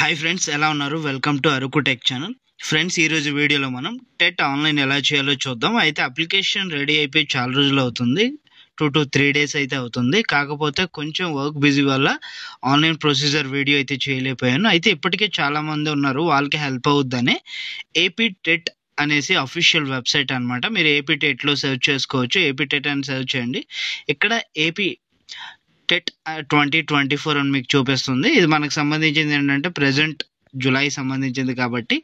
Hi friends, ఎలా ఉన్నారు? Welcome to Araku tech channel. Friends, ఈరోజు వీడియోలో మనం టెట్ ఆన్లైన్ ఎలా చేయాలో చూద్దాం. అయితే అప్లికేషన్ రెడీ అయిపోయి చాలా రోజులు అవుతుంది, 2 to 3 days అయితే అవుతుంది. కాకపోతే కొంచెం వర్క్ బిజీ వల్ల ఆన్లైన్ ప్రొసీజర్ వీడియో అయితే చేయలేకపోయాను. అయితే ఇప్పటికే చాలా మంది ఉన్నారు, వాళ్ళకి హెల్ప్ అవుద్దని ఏపీ టెట్ అనేసి అఫీషియల్ వెబ్సైట్ అనమాట. మీరు ఏపీ టెట్లో సెర్చ్ చేసుకోవచ్చు. ఏపీ టెట్ అని సెర్చ్ చేయండి. ఇక్కడ ఏపీ టెట్ 2024 అని మీకు చూపిస్తుంది. ఇది మనకు సంబంధించింది ఏంటంటే ప్రజెంట్ జూలై సంబంధించింది కాబట్టి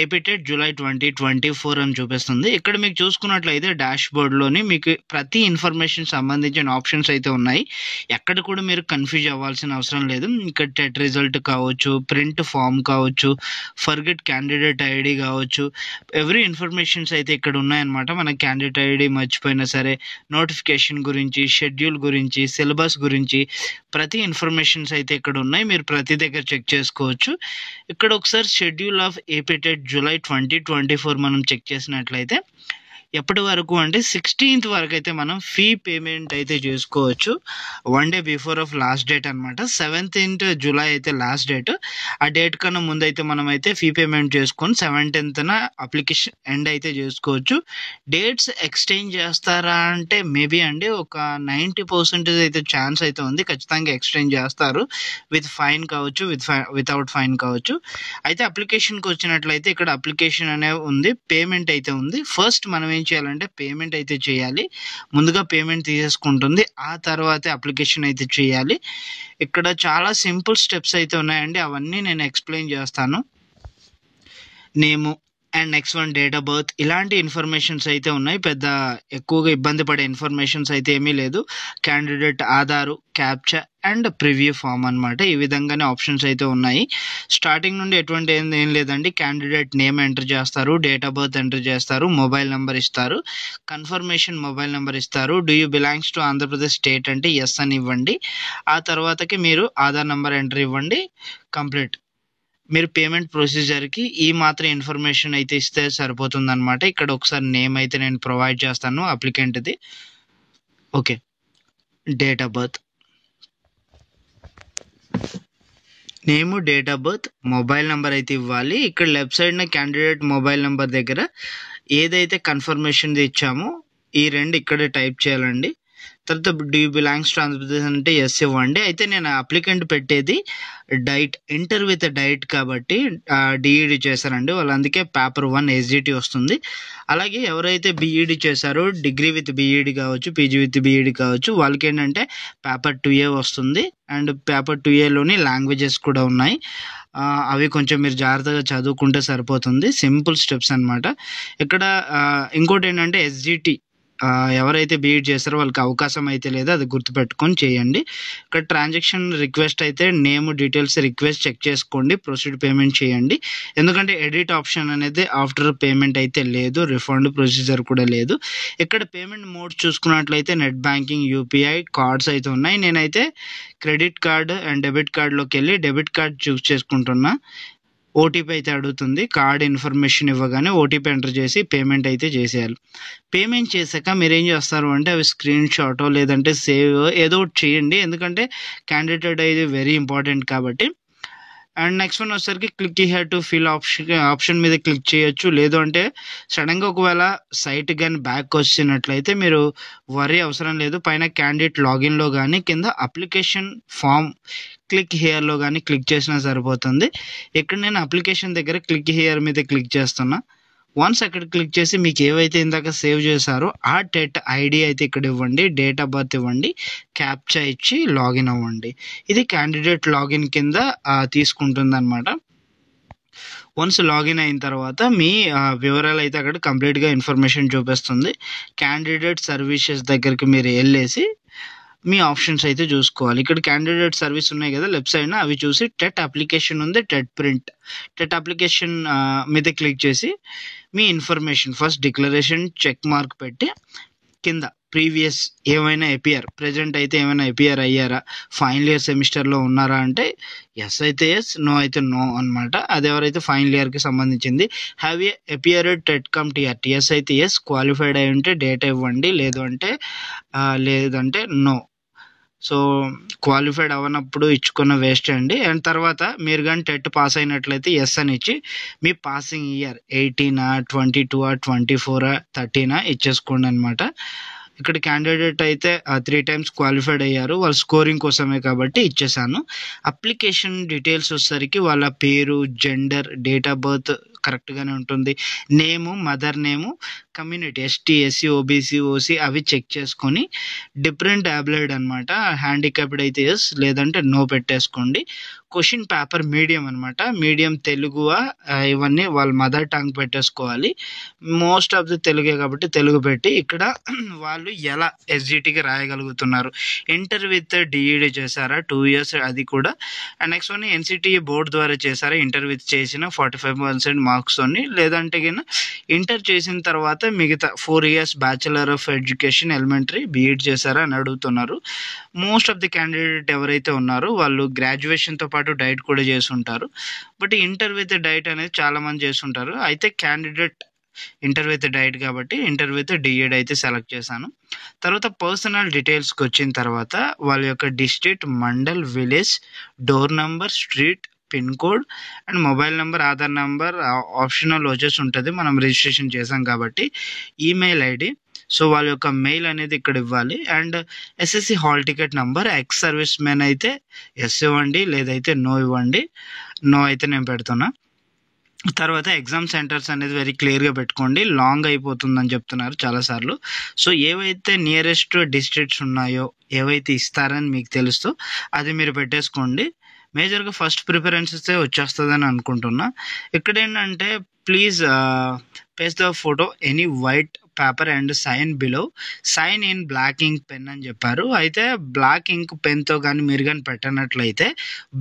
ఏపీ టెట్ జూలై 2024 అని చూపిస్తుంది. ఇక్కడ మీకు చూసుకున్నట్లయితే డాష్ బోర్డ్లోని మీకు ప్రతి ఇన్ఫర్మేషన్ సంబంధించిన ఆప్షన్స్ అయితే ఉన్నాయి. ఎక్కడ కూడా మీరు కన్ఫ్యూజ్ అవ్వాల్సిన అవసరం లేదు. ఇక్కడ టెట్ రిజల్ట్ కావచ్చు, ప్రింట్ ఫామ్ కావచ్చు, ఫర్గెట్ క్యాండిడేట్ ఐడి కావచ్చు, ఎవ్రీ ఇన్ఫర్మేషన్స్ అయితే ఇక్కడ ఉన్నాయన్నమాట. మన క్యాండిడేట్ ఐడి మర్చిపోయినా సరే, నోటిఫికేషన్ గురించి, షెడ్యూల్ గురించి, సిలబస్ గురించి ప్రతి ఇన్ఫర్మేషన్స్ అయితే ఇక్కడ ఉన్నాయి. మీరు ప్రతి దగ్గర చెక్ చేసుకోవచ్చు. ఇక్కడ ఒకసారి schedule of AP TET July 2024 మనం చెక్ చేసినట్లయితే ఎప్పటి వరకు అంటే 16th వరకు అయితే మనం ఫీ పేమెంట్ అయితే చేసుకోవచ్చు. 1 day before of last date అనమాట. 17th జూలై అయితే లాస్ట్ డేట్. ఆ డేట్ కన్నా ముందు అయితే మనం అయితే ఫీ పేమెంట్ చేసుకొని 17th అప్లికేషన్ ఎండ్ అయితే చేసుకోవచ్చు. డేట్స్ ఎక్స్టెండ్ చేస్తారా అంటే మేబీ అండి ఒక 90% అయితే ఛాన్స్ అయితే ఉంది. ఖచ్చితంగా ఎక్స్టెండ్ చేస్తారు. విత్ ఫైన్ కావచ్చు, వితౌట్ ఫైన్ కావచ్చు. అయితే అప్లికేషన్కి వచ్చినట్లయితే ఇక్కడ అప్లికేషన్ అనేవి ఉంది, పేమెంట్ అయితే ఉంది. ఫస్ట్ మనం ఏం చేయాలంటే పేమెంట్ అయితే చేయాలి. ముందుగా పేమెంట్ తీసేసుకుంటుంది, ఆ తర్వాత అప్లికేషన్ అయితే చేయాలి. ఇక్కడ చాలా సింపుల్ స్టెప్స్ అయితే ఉన్నాయండి, అవన్నీ నేను ఎక్స్ప్లెయిన్ చేస్తాను. Name and next one date of birth, ఇలాంటి ఇన్ఫర్మేషన్స్ అయితే ఉన్నాయి. పెద్ద ఎక్కువగా ఇబ్బంది పడే ఇన్ఫర్మేషన్స్ అయితే ఏమీ లేదు. Candidate Aadhaar, captcha and preview form అనమాట. ఈ విధంగానే ఆప్షన్స్ అయితే ఉన్నాయి. స్టార్టింగ్ నుండి ఎటువంటి ఏం లేదండి. క్యాండిడేట్ నేమ్ ఎంటర్ చేస్తారు, డేట్ ఆఫ్ బర్త్ ఎంటర్ చేస్తారు, మొబైల్ నెంబర్ ఇస్తారు, కన్ఫర్మేషన్ మొబైల్ నెంబర్ ఇస్తారు. Do you belongs to Andhra Pradesh state అంటే ఎస్ అని ఇవ్వండి. ఆ తర్వాతకి మీరు ఆధార్ నెంబర్ ఎంటర్ ఇవ్వండి. కంప్లీట్. మీరు పేమెంట్ ప్రొసీజర్కి ఈ మాత్రం ఇన్ఫర్మేషన్ అయితే ఇస్తే సరిపోతుంది అనమాట. ఇక్కడ ఒకసారి నేమ్ అయితే నేను ప్రొవైడ్ చేస్తాను అప్లికెంట్ది. Okay, date of birth, name, date of birth, mobile number అయితే ఇవ్వాలి. ఇక్కడ లెఫ్ట్ సైడ్న క్యాండిడేట్ మొబైల్ నెంబర్ దగ్గర ఏదైతే కన్ఫర్మేషన్ ఇచ్చామో ఈ రెండు ఇక్కడే టైప్ చేయాలండి. తర్వాత do you belongs to Andhra Pradesh అంటే ఎస్ ఇవ్వండి. అయితే నేను అప్లికెంట్ పెట్టేది డైట్, ఇంటర్ విత్ డైట్ కాబట్టి డిఈడి చేశారండి వాళ్ళు, అందుకే పేపర్ 1 ఎస్జిటి వస్తుంది. అలాగే ఎవరైతే బీఈడి చేశారో, డిగ్రీ విత్ బీఈడి కావచ్చు, పీజీ విత్ బీఈడి కావచ్చు, వాళ్ళకి ఏంటంటే పేపర్ 2A వస్తుంది. అండ్ పేపర్ 2Aలోని లాంగ్వేజెస్ కూడా ఉన్నాయి. అవి కొంచెం మీరు జాగ్రత్తగా చదువుకుంటే సరిపోతుంది. సింపుల్ స్టెప్స్ అనమాట. ఇక్కడ ఇంకోటి ఏంటంటే ఎస్జిటి ఎవరైతే బీఈడి చేస్తారో వాళ్ళకి అవకాశం అయితే లేదు, అది గుర్తుపెట్టుకొని చేయండి. ఇక్కడ ట్రాన్సాక్షన్ రిక్వెస్ట్ అయితే నేమ్ డీటెయిల్స్ రిక్వెస్ట్ చెక్ చేసుకోండి, ప్రొసీడ్ పేమెంట్ చేయండి. ఎందుకంటే ఎడిట్ ఆప్షన్ అనేది ఆఫ్టర్ పేమెంట్ అయితే లేదు, రిఫండ్ ప్రొసీజర్ కూడా లేదు. ఇక్కడ పేమెంట్ మోడ్ చూసుకున్నట్లయితే నెట్ బ్యాంకింగ్, యూపీఐ, కార్డ్స్ అయితే ఉన్నాయి. నేనైతే క్రెడిట్ కార్డ్ అండ్ డెబిట్ కార్డ్లోకి వెళ్ళి డెబిట్ కార్డ్ చూస్ చేసుకుంటున్నా. ఓటీపీ అయితే అడుగుతుంది. కార్డ్ ఇన్ఫర్మేషన్ ఇవ్వగానే ఓటీపీ ఎంటర్ చేసి పేమెంట్ అయితే చేసేయాలి. పేమెంట్ చేశాక మీరు ఏం చేస్తారు అంటే అవి స్క్రీన్ షాటో లేదంటే సేవ్ ఏదో ఒకటి చేయండి, ఎందుకంటే క్యాండిడేట్ అయితే వెరీ ఇంపార్టెంట్ కాబట్టి. అండ్ నెక్స్ట్ వన్ వచ్చేసరికి click here to fill option మీద క్లిక్ చేయొచ్చు. లేదు అంటే సడన్గా ఒకవేళ సైట్ కానీ బ్యాక్ వచ్చినట్లయితే మీరు వరీ అవసరం లేదు. పైన క్యాండిడేట్ లాగిన్లో కానీ కింద అప్లికేషన్ ఫామ్ క్లిక్ హియర్లో కానీ క్లిక్ చేసినా సరిపోతుంది. ఇక్కడ నేను అప్లికేషన్ దగ్గర క్లిక్ హియర్ మీద క్లిక్ చేస్తున్నా. వన్స్ అక్కడ క్లిక్ చేసి మీకు ఏవైతే ఇందాక సేవ్ చేశారో ఆ టెట్ ఐడి అయితే ఇక్కడ ఇవ్వండి, డేట్ ఆఫ్ బర్త్ ఇవ్వండి, క్యాప్చా ఇచ్చి లాగిన్ అవ్వండి. ఇది క్యాండిడేట్ లాగిన్ కింద తీసుకుంటుంది అనమాట. వన్స్ లాగిన్ అయిన తర్వాత మీ వివరాలు అయితే అక్కడ కంప్లీట్గా ఇన్ఫర్మేషన్ చూపిస్తుంది. క్యాండిడేట్ సర్వీసెస్ దగ్గరికి మీరు వెళ్ళేసి మీ ఆప్షన్స్ అయితే చూసుకోవాలి. ఇక్కడ క్యాండిడేట్ సర్వీస్ ఉన్నాయి కదా లెఫ్ట్ సైడ్న, అవి చూసి టెట్ అప్లికేషన్ ఉంది, టెట్ ప్రింట్, టెట్ అప్లికేషన్ మీద క్లిక్ చేసి మీ information first declaration check mark పెట్టి కింద ప్రీవియస్ ఏమైనా ఎపిఆర్, ప్రజెంట్ అయితే ఏమైనా ఎపిఆర్ అయ్యారా, ఫైనల్ ఇయర్ సెమిస్టర్లో ఉన్నారా అంటే ఎస్ అయితే ఎస్, నో అయితే నో అనమాట. అది ఎవరైతే ఫైనల్ ఇయర్కి సంబంధించింది. Have a appeared TET cum TR, yes అయితే ఎస్, క్వాలిఫైడ్ అయి ఉంటే డేటా ఇవ్వండి, లేదంటే నో. సో క్వాలిఫైడ్ అవ్వనప్పుడు ఇచ్చుకున్న వేస్ట్ అండి. అండ్ తర్వాత మీరు కానీ టెట్ పాస్ అయినట్లయితే ఎస్ అని ఇచ్చి మీ పాసింగ్ ఇయర్ 18 22 24 13 ఇచ్చేసుకోండి అనమాట. ఇక్కడ క్యాండిడేట్ అయితే 3 times క్వాలిఫైడ్ అయ్యారు, వాళ్ళ స్కోరింగ్ కోసమే కాబట్టి ఇచ్చేసాను. అప్లికేషన్ డీటెయిల్స్ వచ్చేసరికి వాళ్ళ పేరు, జెండర్, డేట్ ఆఫ్ బర్త్ కరెక్ట్గానే ఉంటుంది. Name, mother name, community ST, SC, OBC, OC అవి చెక్ చేసుకొని డిఫరెంట్ అబిలిటీ అనమాట. హ్యాండిక్యాప్డ్ అయితే ఎస్, లేదంటే నో పెట్టేసుకోండి. క్వశ్చన్ పేపర్ మీడియం అనమాట, మీడియం తెలుగువా ఇవన్నీ వాళ్ళ మదర్ టంగ్ పెట్టేసుకోవాలి. మోస్ట్ ఆఫ్ ది తెలుగే కాబట్టి తెలుగు పెట్టి ఇక్కడ వాళ్ళు ఎలా ఎస్జిటికి రాయగలుగుతున్నారు, ఇంటర్ విత్ డిఈడి చేశారా 2 years అది కూడా. And next one NCTE board ద్వారా చేశారా, ఇంటర్ విత్ చేసిన 45% మార్క్స్తోని, లేదంటే కింద ఇంటర్ చేసిన తర్వాత మిగతా 4 years bachelor of education elementary B Ed చేశారా అని అడుగుతున్నారు. మోస్ట్ ఆఫ్ ది క్యాండిడేట్ ఎవరైతే ఉన్నారో వాళ్ళు గ్రాడ్యుయేషన్తో పాటు డైట్ కూడా చేసి ఉంటారు. బట్ ఇంటర్ విత్ డైట్ అనేది చాలా మంది చేస్తుంటారు. అయితే క్యాండిడేట్ ఇంటర్ విత్ డైట్ కాబట్టి ఇంటర్ విత్ డిఎడ్ అయితే సెలెక్ట్ చేశాను. తర్వాత పర్సనల్ డీటెయిల్స్కి వచ్చిన తర్వాత వాళ్ళ యొక్క district, mandal, village, door number, street, pin code and mobile number, Aadhaar number optional వచ్చేసి ఉంటుంది, మనం రిజిస్ట్రేషన్ చేసాం కాబట్టి. ఈమెయిల్ ఐడి, సో వాళ్ళ యొక్క మెయిల్ అనేది ఇక్కడ ఇవ్వాలి. And SSC hall ticket number, ex service men అయితే ఎస్ ఇవ్వండి, లేదైతే నో ఇవ్వండి. నో అయితే నేను పెడుతున్నా. తర్వాత ఎగ్జామ్ సెంటర్స్ అనేది వెరీ క్లియర్గా పెట్టుకోండి, లాంగ్ అయిపోతుందని చెప్తున్నారు చాలాసార్లు. సో ఏవైతే నియరెస్ట్ డిస్ట్రిక్ట్స్ ఉన్నాయో, ఏవైతే ఇస్తారని మీకు తెలుస్తూ అది మీరు పెట్టేసుకోండి. మేజర్గా ఫస్ట్ ప్రిఫరెన్సెస్ వచ్చేస్తుందని అనుకుంటున్నా. ఇక్కడ ఏంటంటే please paste the photo any white paper and sign below, sign in black ink pen అని చెప్పారు. అయితే బ్లాక్ ఇంక్ పెన్తో కానీ మీరు కానీ పెట్టనట్లయితే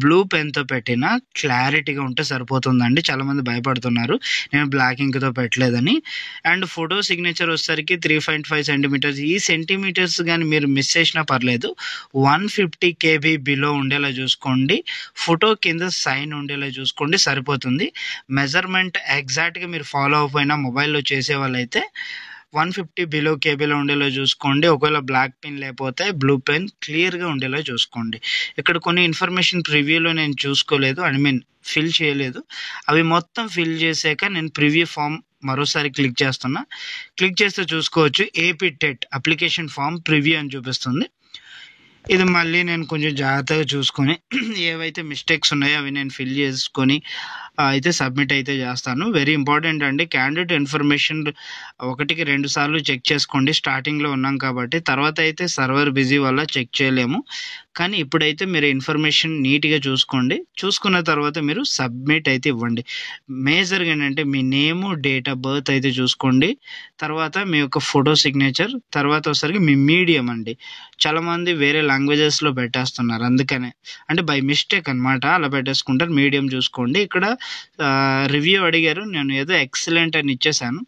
బ్లూ పెన్తో పెట్టినా క్లారిటీగా ఉంటే సరిపోతుందండి. చాలామంది భయపడుతున్నారు నేను బ్లాక్ ఇంక్తో పెట్టలేదని. అండ్ ఫోటో సిగ్నేచర్ వచ్చేసరికి 3.5 centimeters, ఈ సెంటీమీటర్స్ కానీ మీరు మిస్ చేసినా పర్లేదు, 150 kb బిలో ఉండేలా చూసుకోండి. ఫోటో కింద సైన్ ఉండేలా చూసుకోండి, సరిపోతుంది. మెజర్మెంట్ ఎగ్జాక్ట్గా మీరు ఫాలో అయిపోయినా మొబైల్లో చేసే వాళ్ళైతే 150 బిలో కేబీలో ఉండేలా చూసుకోండి. ఒకవేళ బ్లాక్ పెన్ లేకపోతే బ్లూ పెన్ క్లియర్గా ఉండేలా చూసుకోండి. ఇక్కడ కొన్ని ఇన్ఫర్మేషన్ ప్రివ్యూలో నేను చూసుకోలేదు, ఫిల్ చేయలేదు. అవి మొత్తం ఫిల్ చేసాక నేను ప్రివ్యూ ఫామ్ మరోసారి క్లిక్ చేస్తున్నా. క్లిక్ చేస్తే చూసుకోవచ్చు AP TET application form preview అని చూపిస్తుంది. ఇది మళ్ళీ నేను కొంచెం జాగ్రత్తగా చూసుకొని ఏవైతే మిస్టేక్స్ ఉన్నాయో అవి నేను ఫిల్ చేసుకొని అయితే సబ్మిట్ అయితే చేస్తాను. వెరీ ఇంపార్టెంట్ అండి. క్యాండిడేట్ ఇన్ఫర్మేషన్ 1కి 2 సార్లు చెక్ చేసుకోండి. స్టార్టింగ్లో ఉన్నాం కాబట్టి, తర్వాత అయితే సర్వర్ బిజీ వల్ల చెక్ చేయలేము. కానీ ఇప్పుడైతే మీరు ఇన్ఫర్మేషన్ నీట్గా చూసుకోండి. చూసుకున్న తర్వాత మీరు సబ్మిట్ అయితే ఇవ్వండి. మేజర్గా ఏంటంటే మీ నేము, డేట్ ఆఫ్ బర్త్ అయితే చూసుకోండి. తర్వాత మీ యొక్క ఫోటో సిగ్నేచర్, తర్వాత ఒకసారి మీ మీడియం అండి. చాలామంది వేరే లాంగ్వేజెస్లో పెట్టేస్తున్నారు, అందుకనే అంటే బై మిస్టేక్ అనమాట అలా పెట్టేసుకుంటారు. మీడియం చూసుకోండి. ఇక్కడ రివ్యూ అడిగారు, నేను ఏదో ఎక్సలెంట్ అని ఇచ్చేసాను,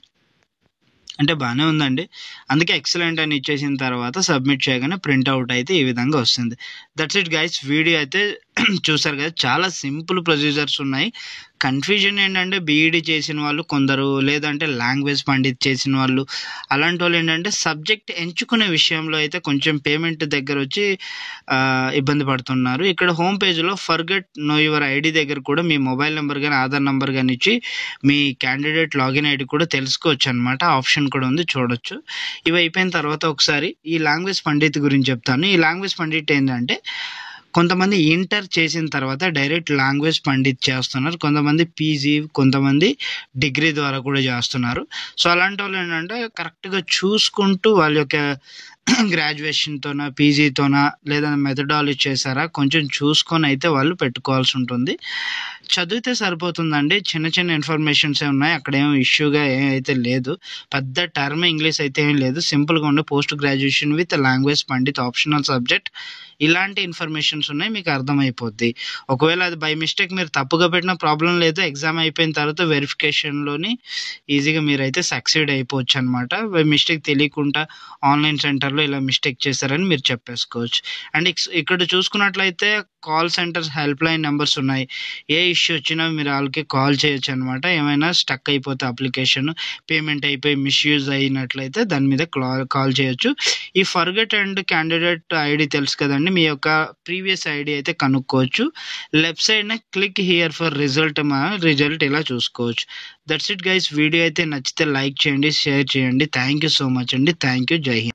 అంటే బాగానే ఉందండి. అందుకే ఎక్సలెంట్ అని ఇచ్చేసిన తర్వాత సబ్మిట్ చేయగానే ప్రింట్అవుట్ అయితే ఈ విధంగా వస్తుంది. That's it guys. వీడియో అయితే చూసారు కదా, చాలా సింపుల్ ప్రొసీజర్స్ ఉన్నాయి. కన్ఫ్యూజన్ ఏంటంటే బీఈడి చేసిన వాళ్ళు కొందరు, లేదంటే లాంగ్వేజ్ పండిత్ చేసిన వాళ్ళు, అలాంటి వాళ్ళు ఏంటంటే సబ్జెక్ట్ ఎంచుకునే విషయంలో అయితే కొంచెం పేమెంట్ దగ్గర వచ్చి ఇబ్బంది పడుతున్నారు. ఇక్కడ హోమ్ పేజ్లో ఫర్గెట్ నో యువర్ ఐడి దగ్గర కూడా మీ మొబైల్ నెంబర్ కానీ ఆధార్ నెంబర్ కానీ ఇచ్చి మీ క్యాండిడేట్ లాగిన్ ఐడి కూడా తెలుసుకోవచ్చు అనమాట. ఆప్షన్ కూడా ఉంది, చూడొచ్చు. ఇవి అయిపోయిన తర్వాత ఒకసారి ఈ లాంగ్వేజ్ పండిత్ గురించి చెప్తాను. ఈ లాంగ్వేజ్ పండిత్ ఏంటంటే కొంతమంది ఇంటర్ చేసిన తర్వాత డైరెక్ట్ లాంగ్వేజ్ పండిత్ చేస్తున్నారు, కొంతమంది పీజీ, కొంతమంది డిగ్రీ ద్వారా కూడా చేస్తున్నారు. సో అలాంటి వాళ్ళు ఏంటంటే కరెక్ట్గా చూసుకుంటూ వాళ్ళ యొక్క గ్రాడ్యుయేషన్తోనా, పీజీతోనా, లేదా మెథడాలజీ చేశారా కొంచెం చూసుకొని అయితే వాళ్ళు పెట్టుకోవాల్సి ఉంటుంది. చదివితే సరిపోతుందండి. చిన్న చిన్న ఇన్ఫర్మేషన్సే ఉన్నాయి, అక్కడ ఏం ఇష్యూగా ఏమైతే లేదు. పెద్ద టర్మ్ ఇంగ్లీష్ అయితే ఏం లేదు. సింపుల్గా ఉండే post graduation with language Pandit optional subject, ఇలాంటి ఇన్ఫర్మేషన్స్ ఉన్నాయి, మీకు అర్థమైపోద్ది. ఒకవేళ అది బై మిస్టేక్ మీరు తప్పుగా పెట్టిన ప్రాబ్లం లేదు, ఎగ్జామ్ అయిపోయిన తర్వాత వెరిఫికేషన్లోని ఈజీగా మీరైతే సక్సీడ్ అయిపోవచ్చు అనమాట. బై మిస్టేక్ తెలియకుండా ఆన్లైన్ సెంటర్లో ఇలా మిస్టేక్ చేశారని మీరు చెప్పేసుకోవచ్చు. అండ్ ఇక్కడ చూసుకున్నట్లయితే call centres help line numbers ఉన్నాయి. ఏ ఇష్యూ వచ్చినా మీరు వాళ్ళకి కాల్ చేయొచ్చు అనమాట. ఏమైనా స్టక్ అయిపోతే అప్లికేషన్ పేమెంట్ అయిపోయి మిస్యూజ్ అయినట్లయితే దాని మీద కాల్ చేయొచ్చు. ఈ ఫర్గెట్ అండ్ క్యాండిడేట్ ఐడి తెలుసు కదండి, మీ యొక్క ప్రీవియస్ ఐడి అయితే కనుక్కోవచ్చు. లెఫ్ట్ సైడ్న క్లిక్ హియర్ ఫర్ రిజల్ట్ ఇలా చూసుకోవచ్చు. That's it guys. వీడియో అయితే నచ్చితే లైక్ చేయండి, షేర్ చేయండి. థ్యాంక్ యూ సో మచ్ అండి. Thank you. జై హింద్.